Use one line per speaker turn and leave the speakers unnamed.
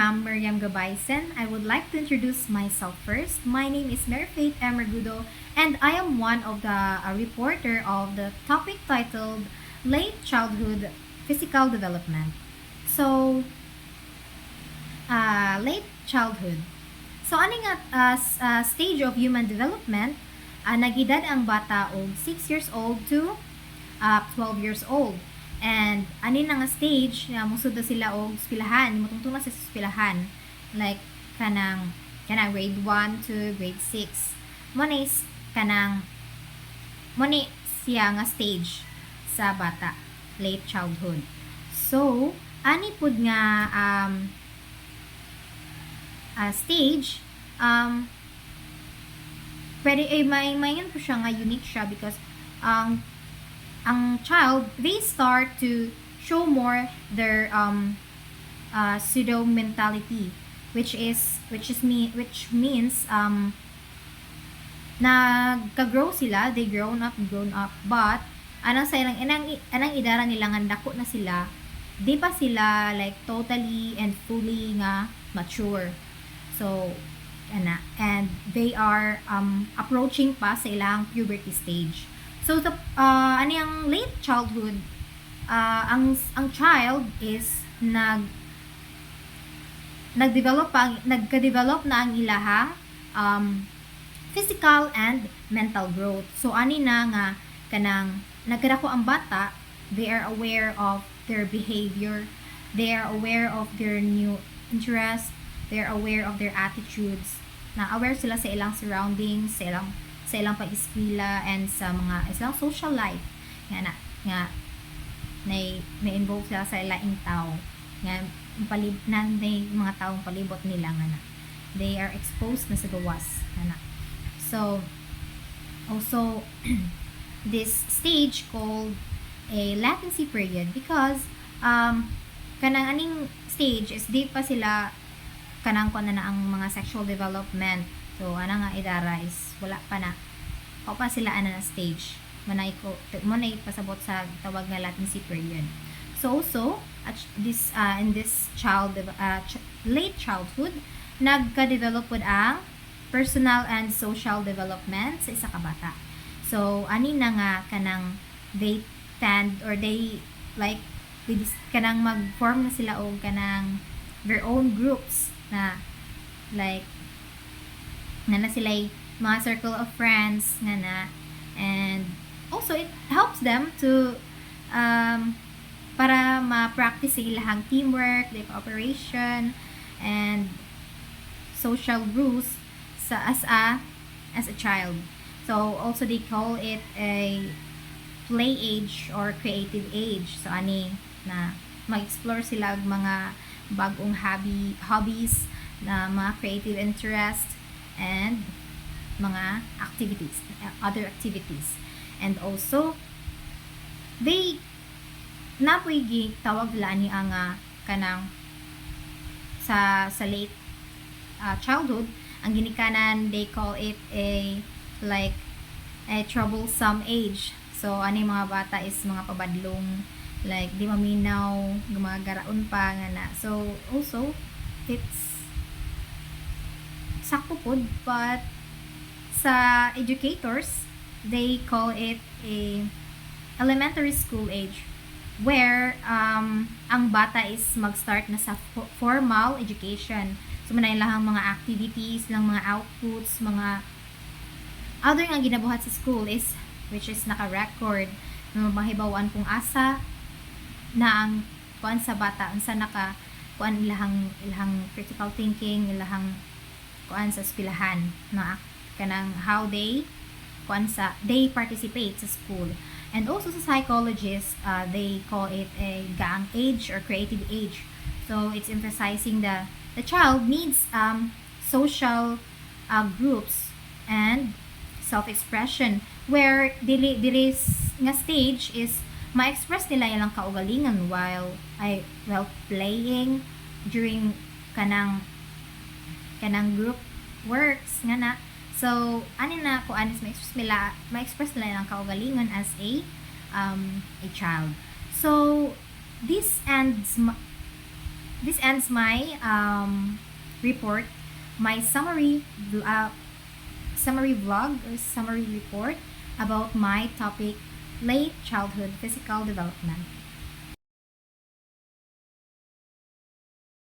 am Miriam Gabaysen. I would like to introduce myself first. My name is Mary Faith Emergudo, and I am one of the reporter of the topic titled Late Childhood Physical Development. So, late childhood. So, ano nga stage of human development, nagedad ang bata og 6 years old to 12 years old. And ani na nga stage nga musud na sila og eskwelahan, mutungtong na sa eskwelahan. Like kanang grade 1 to grade 6. Mo na is kanang mo ni siya nga stage sa bata, late childhood. So, ani pud nga stage pwede may yun po siya nga unique siya because ang child, they start to show more their pseudo mentality, which means nagka-grow sila, they grown up, but anang sa anang idara nila nga dako na sila, di pa sila like totally and fully nga mature. So and they are approaching pa sa ilang puberty stage. So the ano yung late childhood, ang child is nagka-develop na ang ilahang physical and mental growth. So ani na nga kanang nagkadako ang bata, they are aware of their behavior, they are aware of their new interests, they are aware of their attitudes, na aware sila sa ilang surroundings, sa ilang pag-eskwela and sa mga ilang social life nga may involve sila sa ilang tao nga mga taong palibot nila nga they are exposed na sa gawas nga. So also this stage called a latency period because kanang aning stage is di pa sila kanang ko na ang mga sexual development. So, ana nga idara is wala pa na. O pa sila ana na stage. Manay pasabot sa tawag nga latency period. So, also, at this in this late childhood, nagka-develop pod ang personal and social development sa isa ka bata. So, ani na nga kanang they tend or they like kanang mag-form na sila og kanang their own groups na like na sila mga circle of friends na and also it helps them to para ma-practice sa ilahang teamwork, like cooperation and social rules as a child. So also they call it a play age or creative age. So ani na mag-explore sila og mga bagong hobbies na mga creative interest and mga activities, other activities. And also, they napoy tawag lang ni ang kanang sa late childhood, ang ginikanan they call it a troublesome age. So ani mga bata is mga pabadlong, like di maminaw, mga garaon pa nga na. So also it's sakto pod, but sa educators they call it a elementary school age where ang bata is mag-start na sa formal education. So manay lang mga activities, lang mga outputs, mga other nga ginabuhat sa school is which is naka-record na mahibawan kung asa na ang kuan sa bata, unsa naka kuan ilahang critical thinking, ilahang kuan sa eskwelahan na kanang how they participate sa school. And also sa psychologists, they call it a gang age or creative age. So it's emphasizing the child needs social groups and self-expression where this nga stage is ma-express nila ilang kaugalingan while playing during kanang group works nga na. So ani na ko anis ma-express nila ilang kaugalingan as a child. So this ends This ends my report, my summary vlog or summary report about my topic, late childhood physical development.